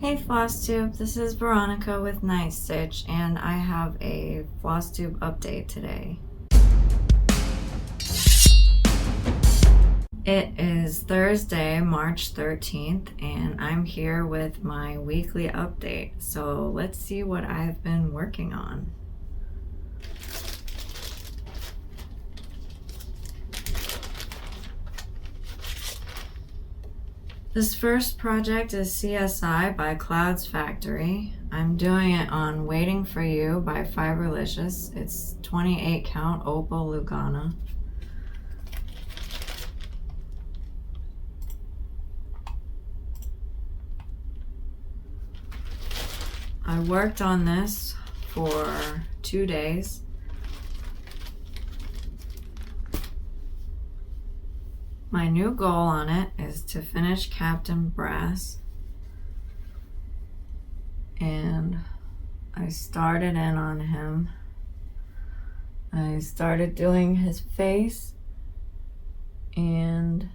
Hey Flosstube, this is Veronica with Night Stitch, and I have a Flosstube update today. It is Thursday, March 13th, and I'm here with my weekly update. So let's see what I've been working on. This first project is CSI by Clouds Factory. I'm doing it on Waiting for You by Fiberlicious. It's 28 count Opal Lugana. I worked on this for 2 days. My new goal on it is to finish Captain Brass, and I started in on him. I started doing his face, and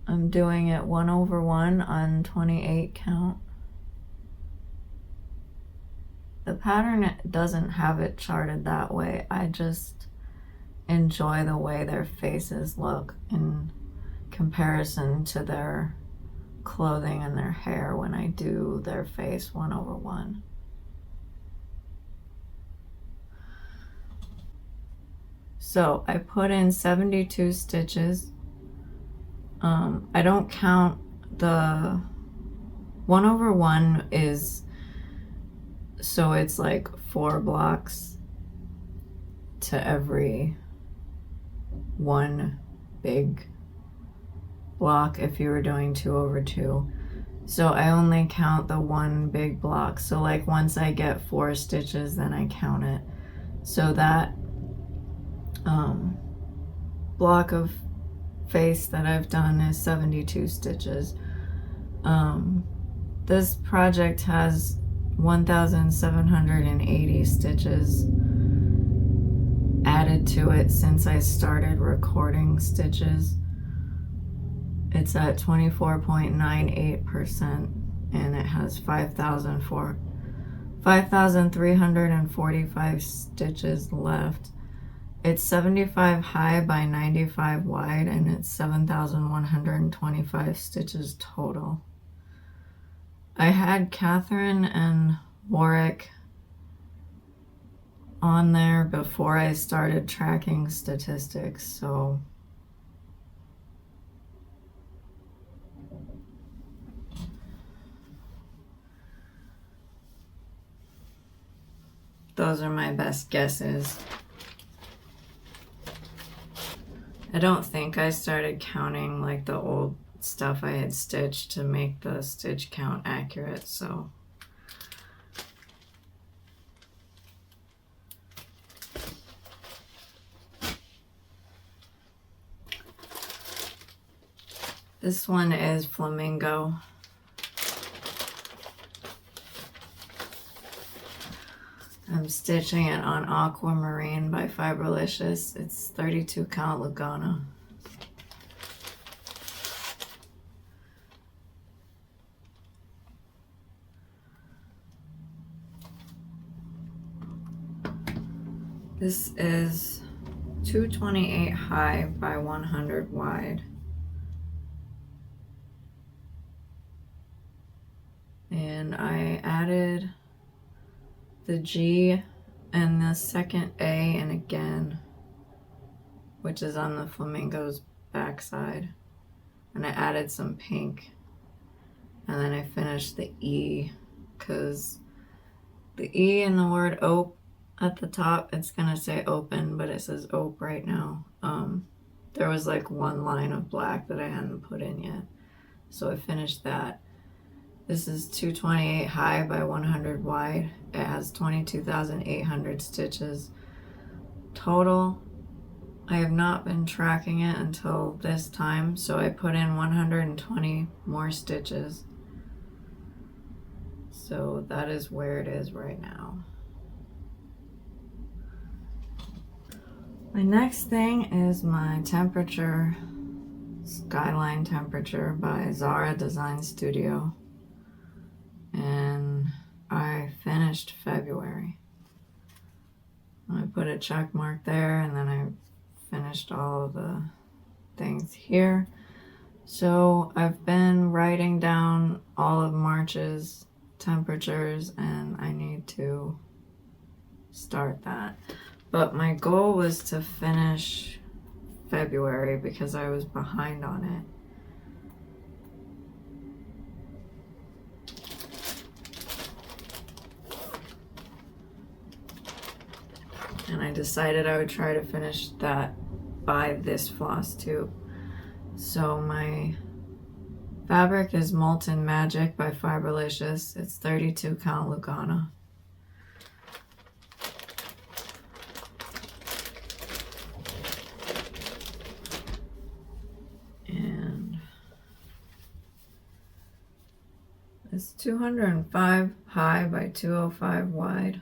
I'm doing it 1/1 on 28 count. The pattern doesn't have it charted that way. I just enjoy the way their faces look in comparison to their clothing and their hair when I do their face 1/1. So I put in 72 stitches. I don't count the 1/1 is so it's like 4 blocks to every one big block if you were doing 2/2. So I only count the one big block. So like once I get 4 stitches, then I count it. So that block of face that I've done is 72 stitches. This project has 1,780 stitches added to it since I started recording stitches. It's at 24.98% and it has 5,345 stitches left. It's 75 high by 95 wide, and it's 7,125 stitches total. I had Catherine and Warwick on there before I started tracking statistics, so those are my best guesses. I don't think I started counting like the old stuff I had stitched to make the stitch count accurate, so this one is Flamingo. I'm stitching it on Aquamarine by Fiberlicious. It's 32 count Lugana. This is 228 high by 100 wide. And I added the G and the second A and again, which is on the Flamingo's backside. And I added some pink. And then I finished the E, because the E in the word ope at the top, it's gonna say open, but it says ope right now. There was like one line of black that I hadn't put in yet. So I finished that. This is 228 high by 100 wide. It has 22,800 stitches total. I have not been tracking it until this time, so I put in 120 more stitches. So that is where it is right now. My next thing is my temperature, Skyline Temperature by Zara Design Studio. finished February. I put a check mark there, and then I finished all of the things here. So I've been writing down all of March's temperatures, and I need to start that. But my goal was to finish February because I was behind on it. And I decided I would try to finish that by this Flosstube. So my fabric is Molten Magic by Fiberlicious. It's 32 count Lugana. And it's 205 high by 205 wide.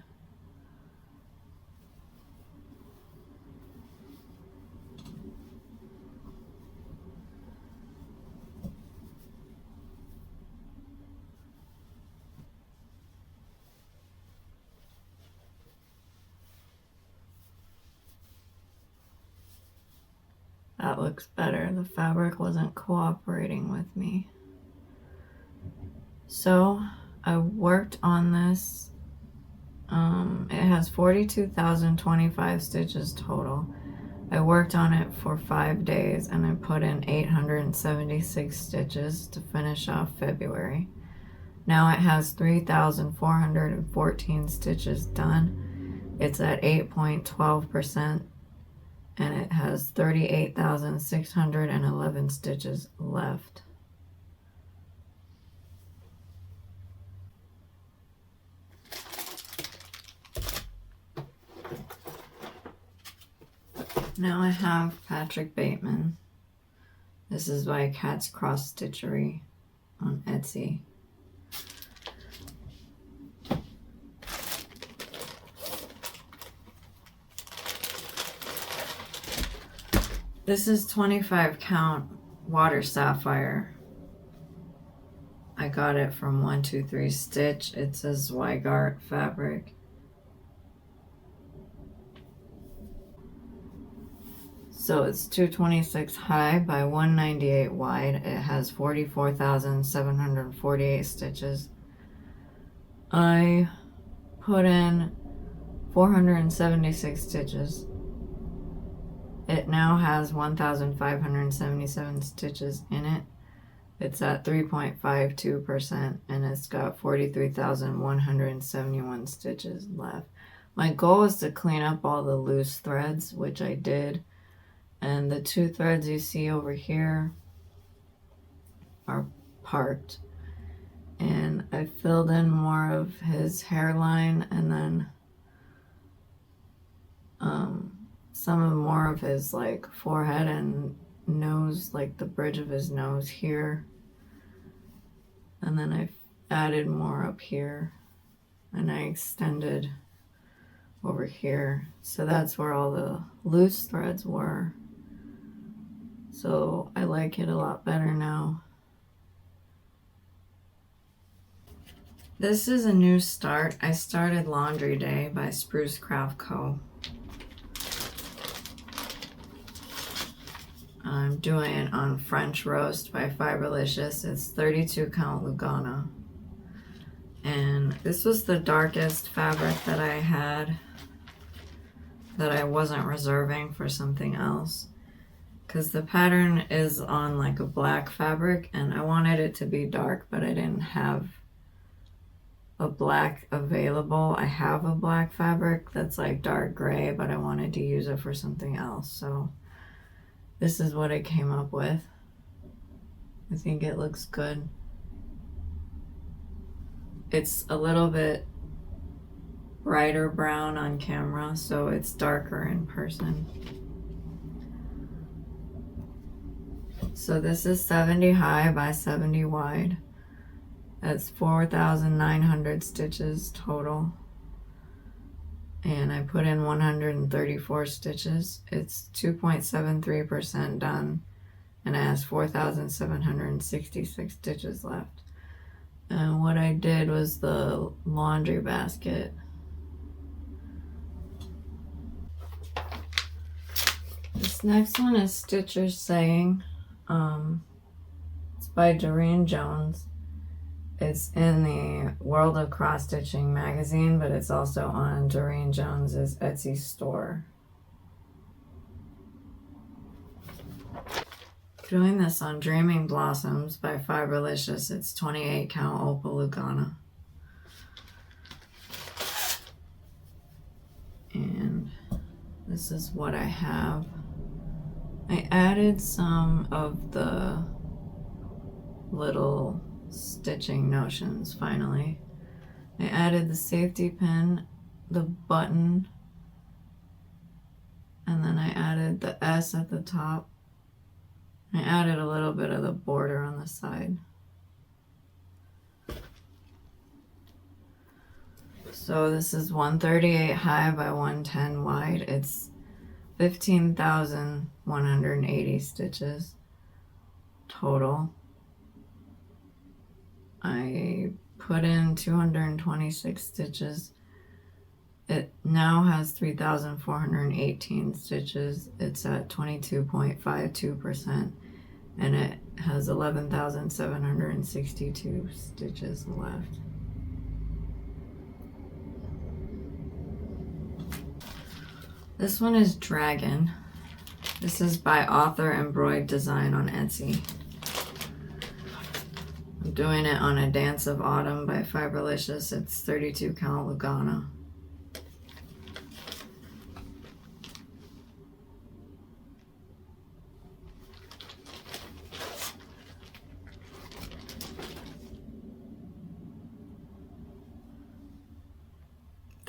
That looks better. The fabric wasn't cooperating with me. So I worked on this. It has 42,025 stitches total. I worked on it for 5 days and I put in 876 stitches to finish off February. Now it has 3,414 stitches done. It's at 8.12%. And it has 38,611 stitches left. Now I have Patrick Bateman. This is by Cat's Cross Stitchery on Etsy. This is 25 count water sapphire. I got it from 123 Stitch. It's a Zweigart fabric. So it's 226 high by 198 wide. It has 44,748 stitches. I put in 476 stitches. It now has 1,577 stitches in it. It's at 3.52% and it's got 43,171 stitches left. My goal is to clean up all the loose threads, which I did. And the 2 threads you see over here are parked. And I filled in more of his hairline and then some of more of his like forehead and nose, like the bridge of his nose here. And then I added more up here and I extended over here. So that's where all the loose threads were. So I like it a lot better now. This is a new start. I started Laundry Day by Spruce Craft Co. I'm doing it on French Roast by Fiberlicious. It's 32 count Lugana. And this was the darkest fabric that I had that I wasn't reserving for something else. Because the pattern is on like a black fabric and I wanted it to be dark, but I didn't have a black available. I have a black fabric that's like dark gray, but I wanted to use it for something else. So this is what I came up with. I think it looks good. It's a little bit brighter brown on camera, so it's darker in person. So this is 70 high by 70 wide. That's 4,900 stitches total. And I put in 134 stitches. It's 2.73% done. And it has 4,766 stitches left. And what I did was the laundry basket. This next one is Stitcher's Saying. It's by Doreen Jones. It's in the World of Cross Stitching magazine, but it's also on Doreen Jones's Etsy store. Doing this on Dreaming Blossoms by Fiberlicious. It's 28 count Opal Lugana. And this is what I have. I added some of the little stitching notions finally. I added the safety pin, the button, and then I added the S at the top. I added a little bit of the border on the side. So this is 138 high by 110 wide. It's 15,180 stitches total. I put in 226 stitches. It now has 3,418 stitches. It's at 22.52%, and it has 11,762 stitches left. This one is Dragon. This is by Author Embroidered Design on Etsy. I'm doing it on A Dance of Autumn by Fiberlicious. It's 32 count Lugana.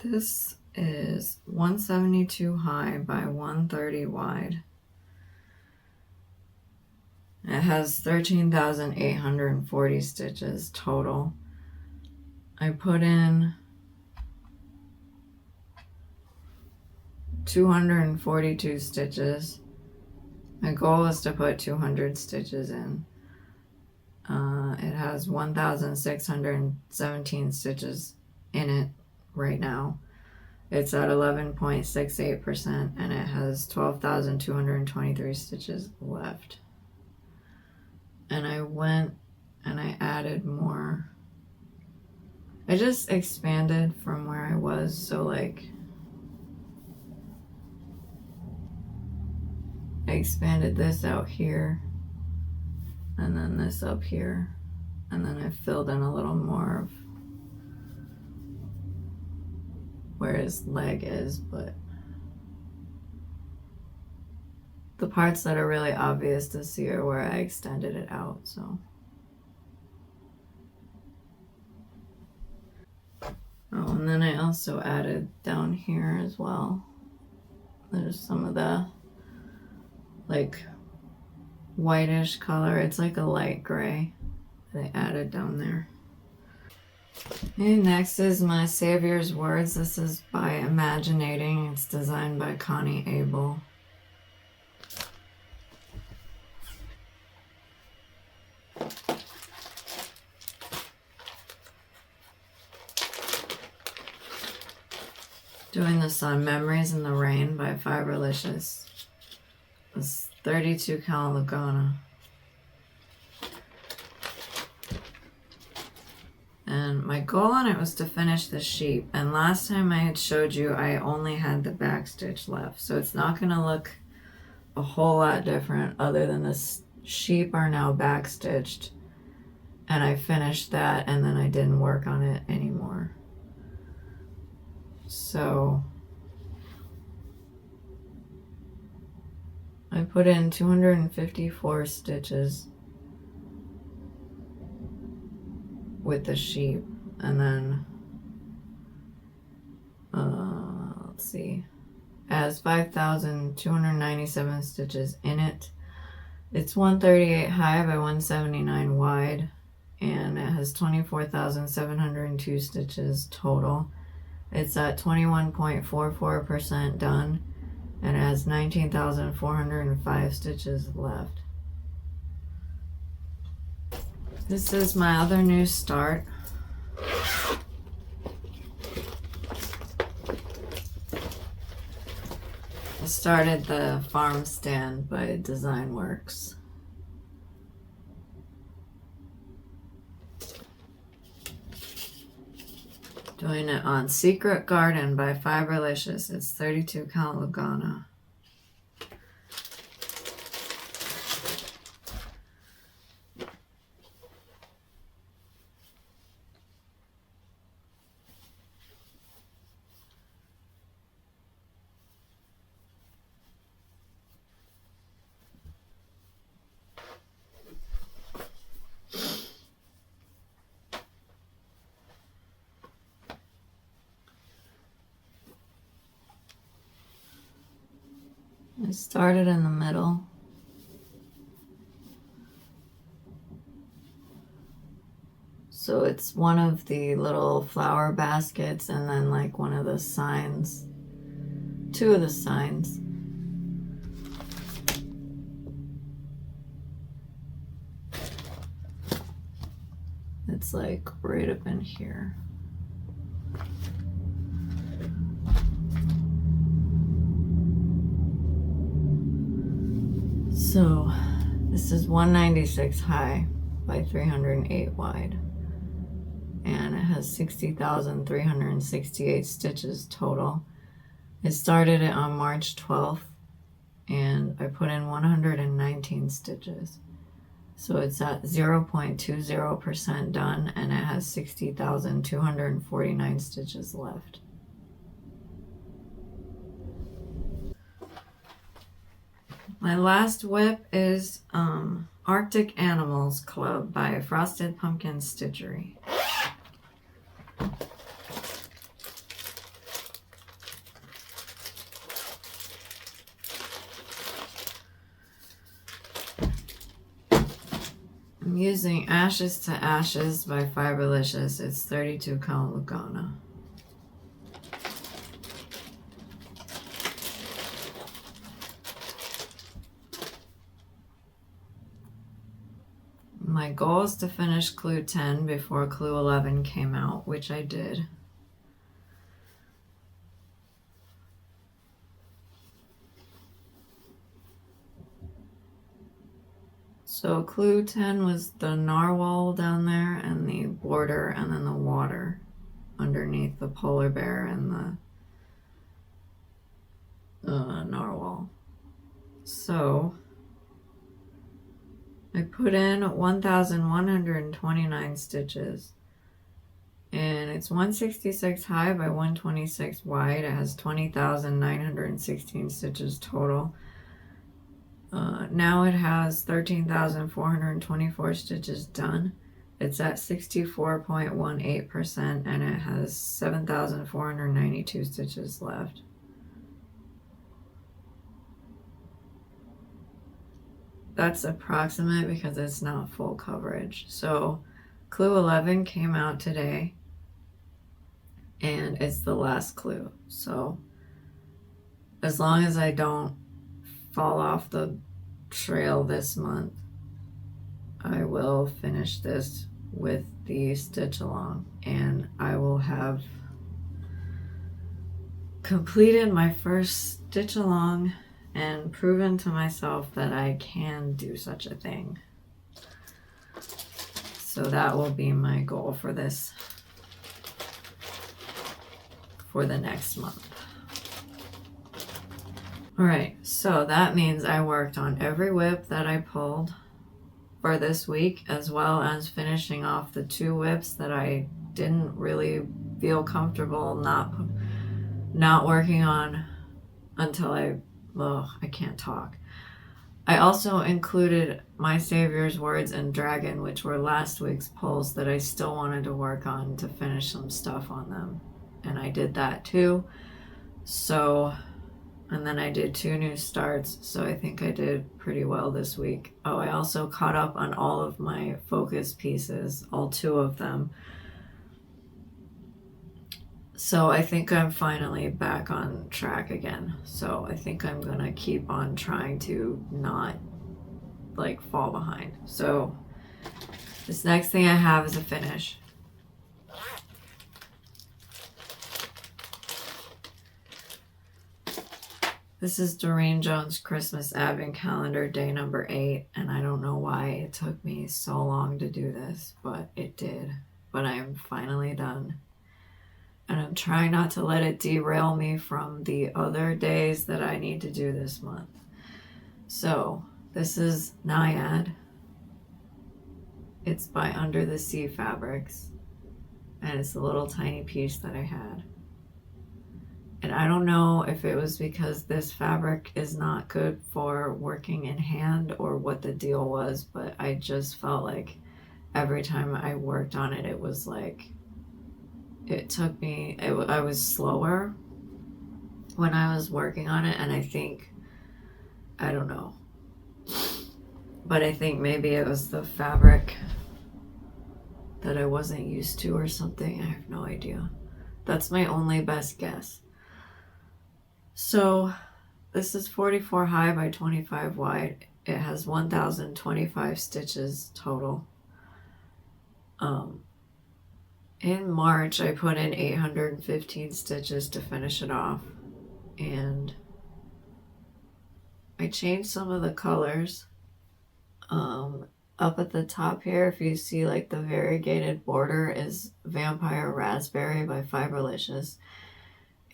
This is 172 high by 130 wide. It has 13,840 stitches total. I put in 242 stitches. My goal is to put 200 stitches in. It has 1,617 stitches in it right now. It's at 11.68%, and it has 12,223 stitches left. And I went and I added more. I just expanded from where I was, so like I expanded this out here and then this up here, and then I filled in a little more of where his leg is, but the parts that are really obvious to see are where I extended it out, so. Oh, and then I also added down here as well. There's some of the like whitish color. It's like a light gray that I added down there. And next is my Savior's Words. This is by Imaginating. It's designed by Connie Abel. Doing this on Memories in the Rain by Fiberlicious. It's 32 count Lugana. And my goal on it was to finish the sheep. And last time I had showed you, I only had the back stitch left. So it's not going to look a whole lot different other than the sheep are now back stitched. And I finished that, and then I didn't work on it anymore. So I put in 254 stitches with the sheep, and then let's see, it has 5,297 stitches in it. It's 138 high by 179 wide, and it has 24,702 stitches total. It's at 21.44% done, and it has 19,405 stitches left. This is my other new start. started the farm stand by Design Works. Doing it on Secret Garden by Fiberlicious. It's 32 count Lugana. I started in the middle. So it's one of the little flower baskets and then like one of the signs, two of the signs. It's like right up in here. So this is 196 high by 308 wide. And it has 60,368 stitches total. I started it on March 12th and I put in 119 stitches. So it's at 0.20% done and it has 60,249 stitches left. My last whip is Arctic Animals Club by Frosted Pumpkin Stitchery. I'm using Ashes to Ashes by Fiberlicious. It's 32 count Lugana. My goal is to finish clue 10 before clue 11 came out, which I did. So clue 10 was the narwhal down there and the border and then the water underneath the polar bear and the narwhal. So I put in 1,129 stitches and it's 166 high by 126 wide. It has 20,916 stitches total. Now it has 13,424 stitches done. It's at 64.18% and it has 7,492 stitches left. That's approximate because it's not full coverage. So clue 11 came out today and it's the last clue. So as long as I don't fall off the trail this month, I will finish this with the stitch along and I will have completed my first stitch along and proven to myself that I can do such a thing. So that will be my goal for this, for the next month. Alright, so that means I worked on every whip that I pulled for this week, as well as finishing off the 2 whips that I didn't really feel comfortable not working on until I can't talk. I also included My Savior's Words and Dragon, which were last week's pulls that I still wanted to work on to finish some stuff on them. And I did that too. So, and then I did 2 new starts, so I think I did pretty well this week. Oh, I also caught up on all of my focus pieces, all 2 of them. So I think I'm finally back on track again. So I think I'm gonna keep on trying to not like fall behind. So this next thing I have is a finish. This is Doreen Jones' Christmas Advent Calendar, day number 8, and I don't know why it took me so long to do this, but it did. But I am finally done. And I'm trying not to let it derail me from the other days that I need to do this month. So, this is Naiad. It's by Under the Sea Fabrics. And it's a little tiny piece that I had. And I don't know if it was because this fabric is not good for working in hand or what the deal was, but I just felt like every time I worked on it, it was like, it took me, I was slower when I was working on it, and I don't know, but I think maybe it was the fabric that I wasn't used to or something. I have no idea. That's my only best guess. So this is 44 high by 25 wide. It has 1,025 stitches total. In March, I put in 815 stitches to finish it off. And I changed some of the colors. Up at the top here, if you see like the variegated border is Vampire Raspberry by Fiberlicious.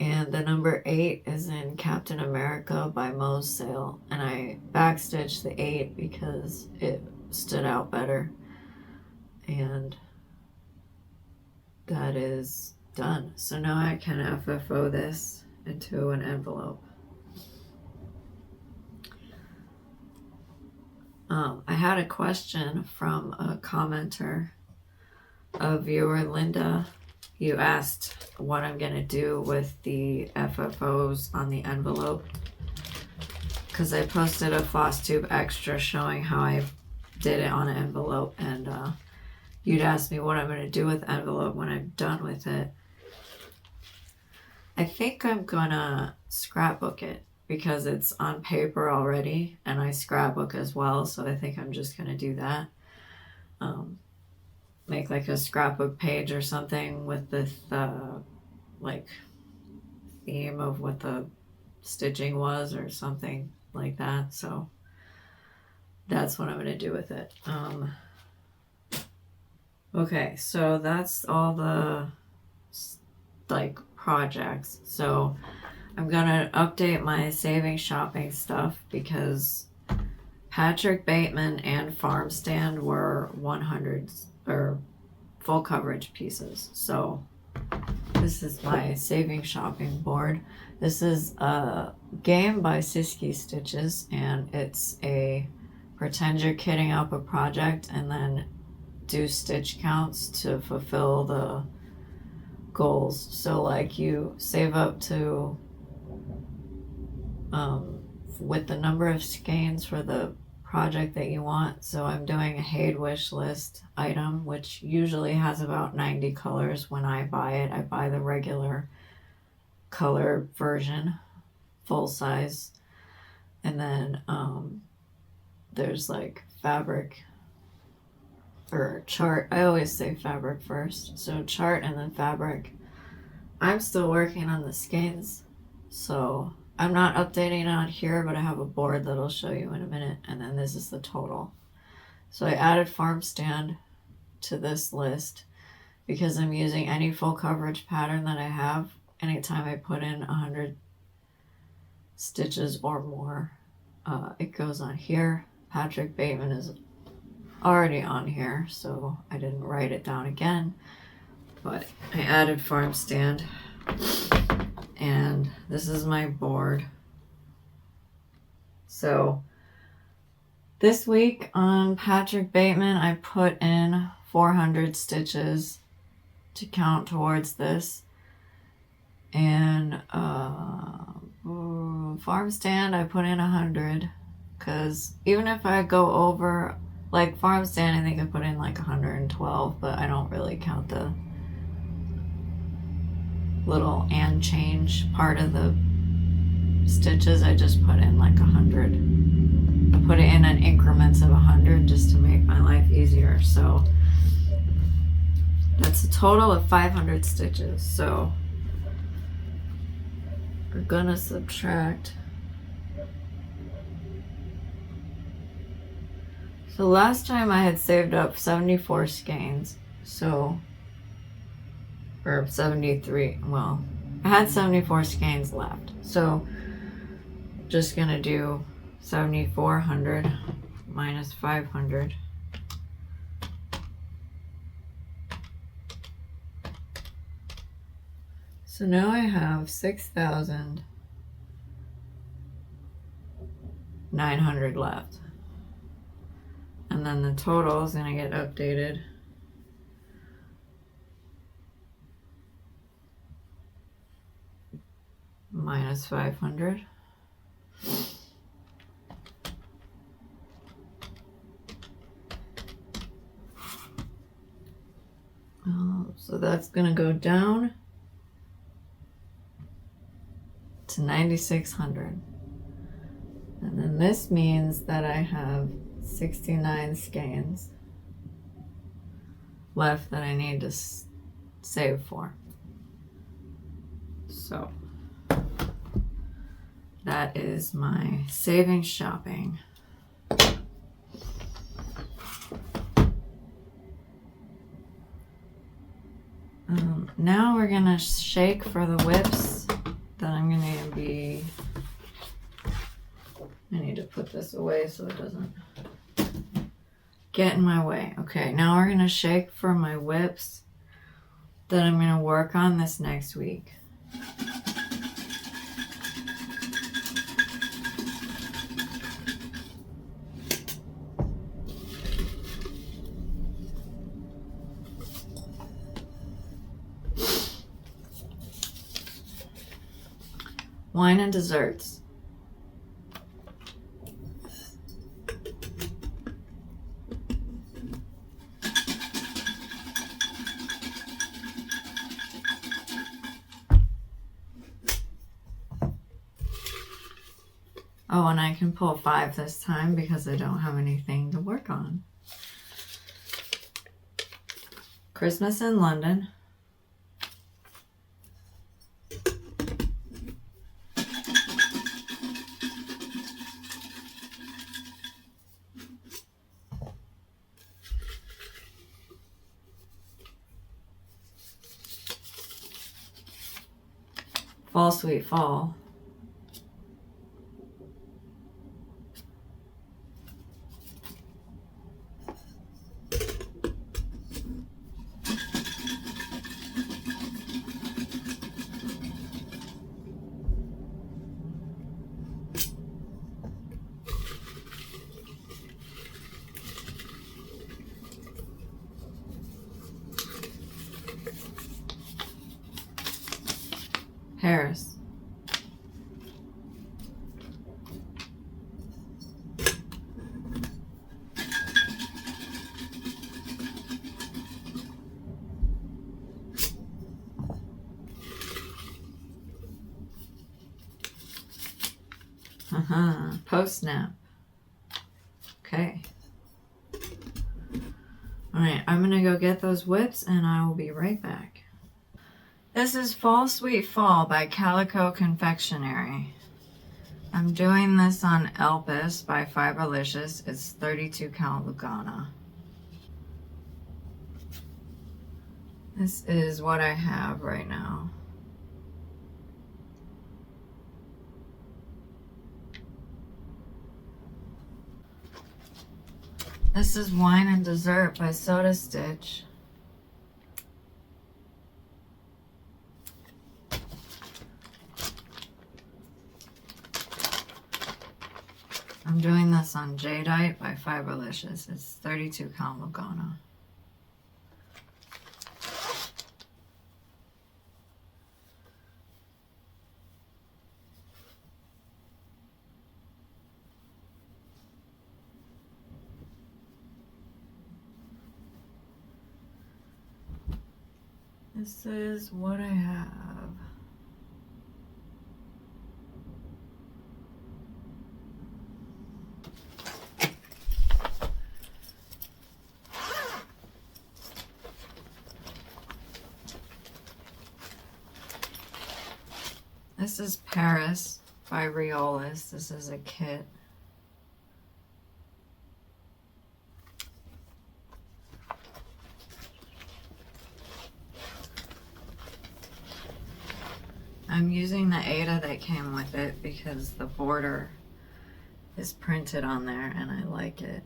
And the number 8 is in Captain America by Moe's Sale. And I backstitched the 8 because it stood out better. And that is done. So now I can FFO this into an envelope. I had a question from a commenter, a viewer, Linda. You asked what I'm going to do with the FFOs on the envelope, because I posted a Flosstube extra showing how I did it on an envelope, and you'd asked me what I'm going to do with the envelope when I'm done with it. I think I'm going to scrapbook it because it's on paper already, and I scrapbook as well, so I think I'm just going to do that. Make like a scrapbook page or something with this like theme of what the stitching was or something like that. So that's what I'm going to do with it. Okay, so that's all the like projects. So I'm gonna update my saving shopping stuff because Patrick Bateman and Farm Stand were 100s or full coverage pieces. So this is my saving shopping board. This is a game by Stitchy Stitches, and it's a pretend you're kitting up a project and then do stitch counts to fulfill the goals. So like you save up to with the number of skeins for the project that you want. So I'm doing a Haid wish list item, which usually has about 90 colors. When I buy it, I buy the regular color version, full size, and then there's like fabric or chart. I always say fabric first, so chart and then fabric. I'm still working on the skeins, so I'm not updating it on here, but I have a board that I'll show you in a minute, and then this is the total. So I added Farm Stand to this list because I'm using any full coverage pattern that I have anytime I put in 100 stitches or more. It goes on here. Patrick Bateman is already on here, so I didn't write it down again, but I added Farm Stand. And this is my board. So this week on Patrick Bateman, I put in 400 stitches to count towards this. And Farm Stand, I put in 100, because even if I go over, like Farm Stand, I think I put in like 112, but I don't really count the little and change part of the stitches. I just put in like 100. I put it in increments of 100 just to make my life easier. So that's a total of 500 stitches. So we're gonna subtract So last time I had saved up 74 skeins, so, or 73, well, I had 74 skeins left, so just gonna do 7,400 minus 500. So now I have 6,900 left. And then the total is gonna get updated. Minus 500. So that's gonna go down to 9,600. And then this means that I have 69 skeins left that I need to save for. So that is my savings shopping. Now we're gonna shake for the whips that I'm gonna be, I need to put this away so it doesn't get in my way. Okay, now we're gonna shake for my whips that I'm gonna work on this next week. Wine and desserts. Oh, and I can pull 5 this time because I don't have anything to work on. Christmas in London. Fall Sweet Fall. Paris. Post-snap. Okay. Alright, I'm gonna go get those whips and I will be right back. This is Fall Sweet Fall by Calico Confectionery. I'm doing this on Elpis by Fiberlicious. It's 32 count Lugana. This is what I have right now. This is Wine and Dessert by Soda Stitch. I'm doing this on Jadeite by Fiberlicious. It's 32 count Lugana. This is what I have. This is Paris by Riolis. This is a kit. I'm using the Ada that came with it because the border is printed on there and I like it.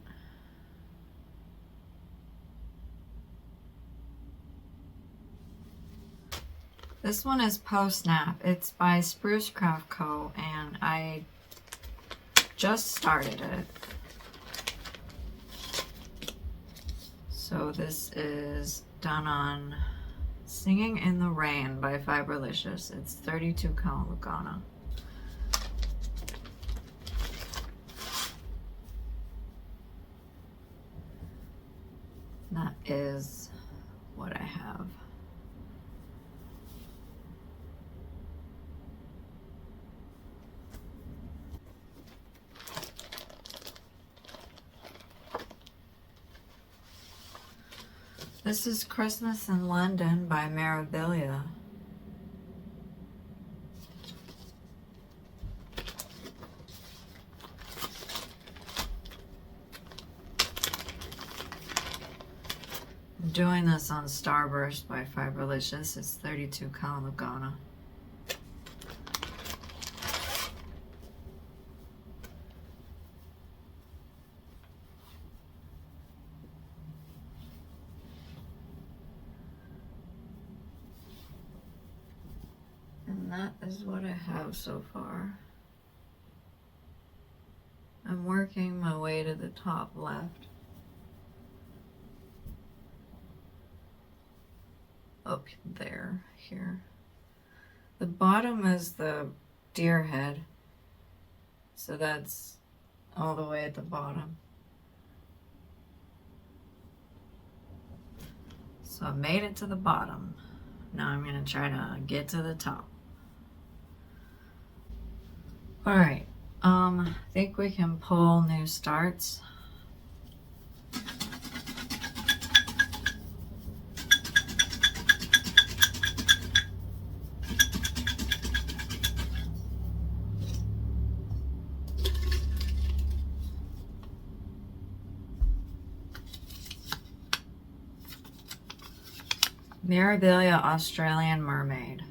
This one is Post-Snap. It's by Spruce Craft Co. and I just started it. So this is done on Singing in the Rain by Fiberlicious. It's 32 count Lugana. That is what I have. This is Christmas in London by Mirabilia. I'm doing this on Starburst by Fiberlicious. It's 32 count Lugana. And that is what I have so far. I'm working my way to the top left. Up there, here. The bottom is the deer head. So that's all the way at the bottom. So I made it to the bottom. Now I'm going to try to get to the top. Alright, I think we can pull new starts. Mirabilia Australian Mermaid.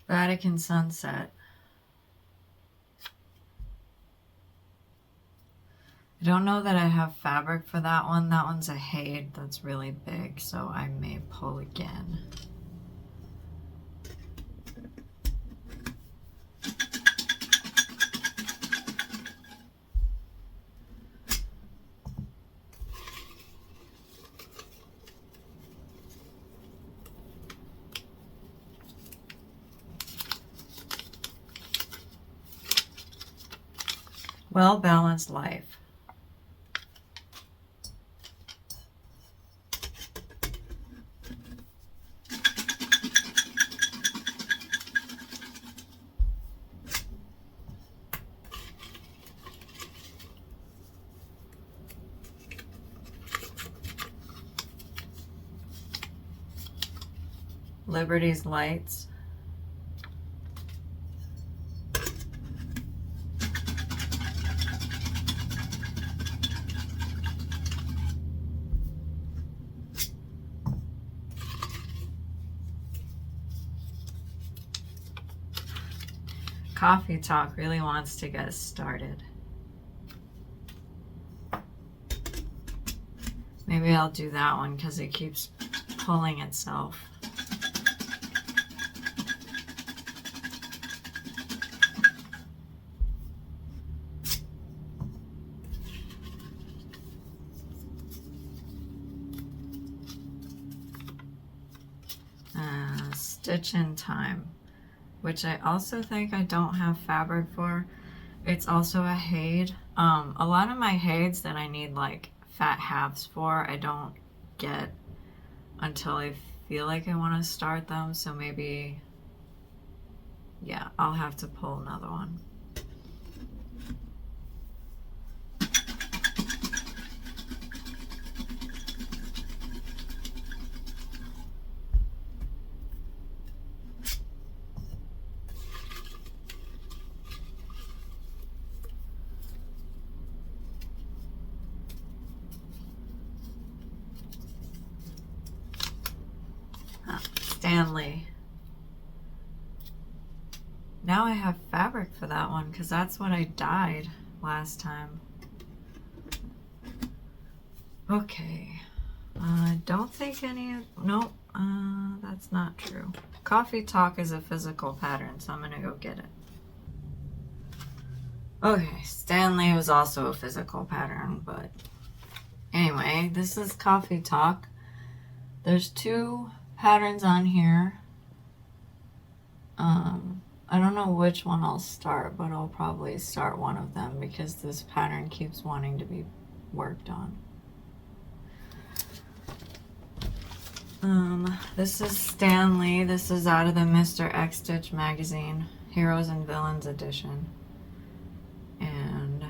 Vatican Sunset. I don't know that I have fabric for that one. That one's a Hade that's really big, so I may pull again. Well-Balanced Life. Liberty's Lights. Coffee Talk really wants to get started. Maybe I'll do that one because it keeps pulling itself. Stitch in Time, which I also think I don't have fabric for. It's also a Hade. A lot of my Hades that I need like fat halves for, I don't get until I feel like I want to start them. So maybe, yeah, I'll have to pull another one. Stanley. Now I have fabric for that one because that's what I dyed last time. Okay. I don't think any of... Nope. That's not true. Coffee Talk is a physical pattern, so I'm going to go get it. Okay, Stanley was also a physical pattern, but anyway, this is Coffee Talk. There's 2 patterns on here. I don't know which one I'll start, but I'll probably start one of them because this pattern keeps wanting to be worked on. This is Stanley. This is out of the Mr. X Stitch magazine, Heroes and Villains edition. And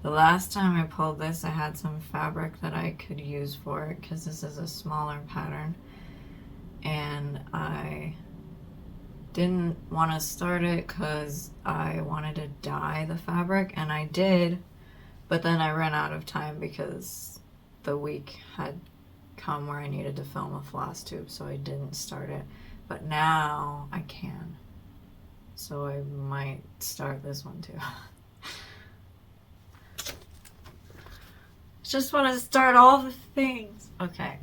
the last time I pulled this, I had some fabric that I could use for it because this is a smaller pattern. And I didn't want to start it because I wanted to dye the fabric, and I did, but then I ran out of time because the week had come where I needed to film a Flosstube, so I didn't start it. But now I can, so I might start this one too. Just want to start all the things. Okay,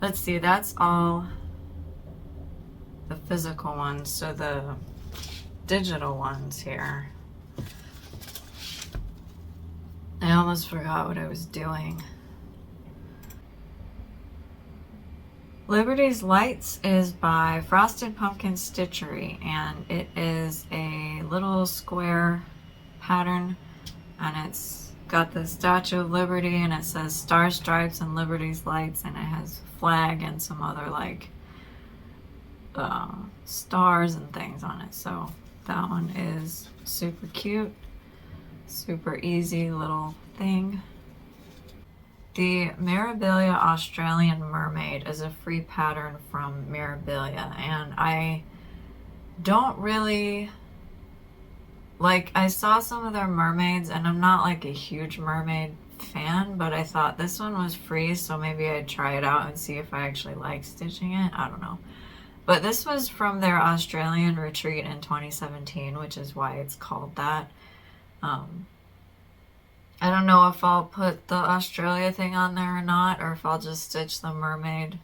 let's see, that's all the physical ones, so the digital ones here. I almost forgot what I was doing. Liberty's Lights is by Frosted Pumpkin Stitchery, and it is a little square pattern, and it's got the Statue of Liberty, and it says Star Stripes and Liberty's Lights, and it has flag and some other like stars and things on it. So that one is super cute, super easy little thing. The Mirabilia Australian Mermaid is a free pattern from Mirabilia, and I don't really like, I saw some of their mermaids, and I'm not like a huge mermaid fan, but I thought this one was free, so maybe I'd try it out and see if I actually like stitching it. I don't know. But this was from their Australian retreat in 2017, which is why it's called that. I don't know if I'll put the Australia thing on there or not, or if I'll just stitch the mermaid.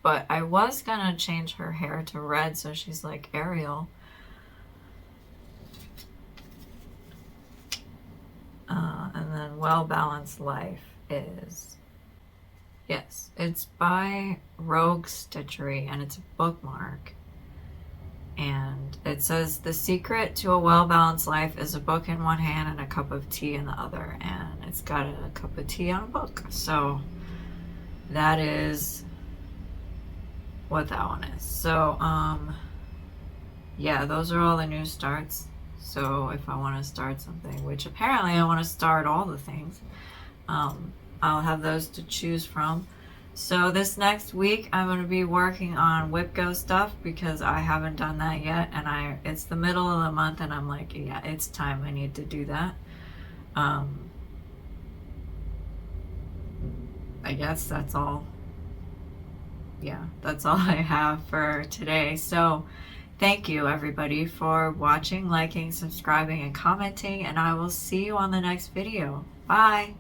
But I was gonna change her hair to red so she's like Ariel. And then Well Balanced Life is, yes, it's by Rogue Stitchery, and it's a bookmark. And it says, the secret to a well-balanced life is a book in one hand and a cup of tea in the other. And it's got a cup of tea on a book. So that is what that one is. So, yeah, those are all the new starts. So if I want to start something, which apparently I want to start all the things, I'll have those to choose from. So this next week I'm going to be working on WhipGo stuff because I haven't done that yet, and it's the middle of the month and I'm like, yeah, it's time, I need to do that. I guess that's all. Yeah, that's all I have for today. So thank you everybody for watching, liking, subscribing, and commenting, and I will see you on the next video. Bye!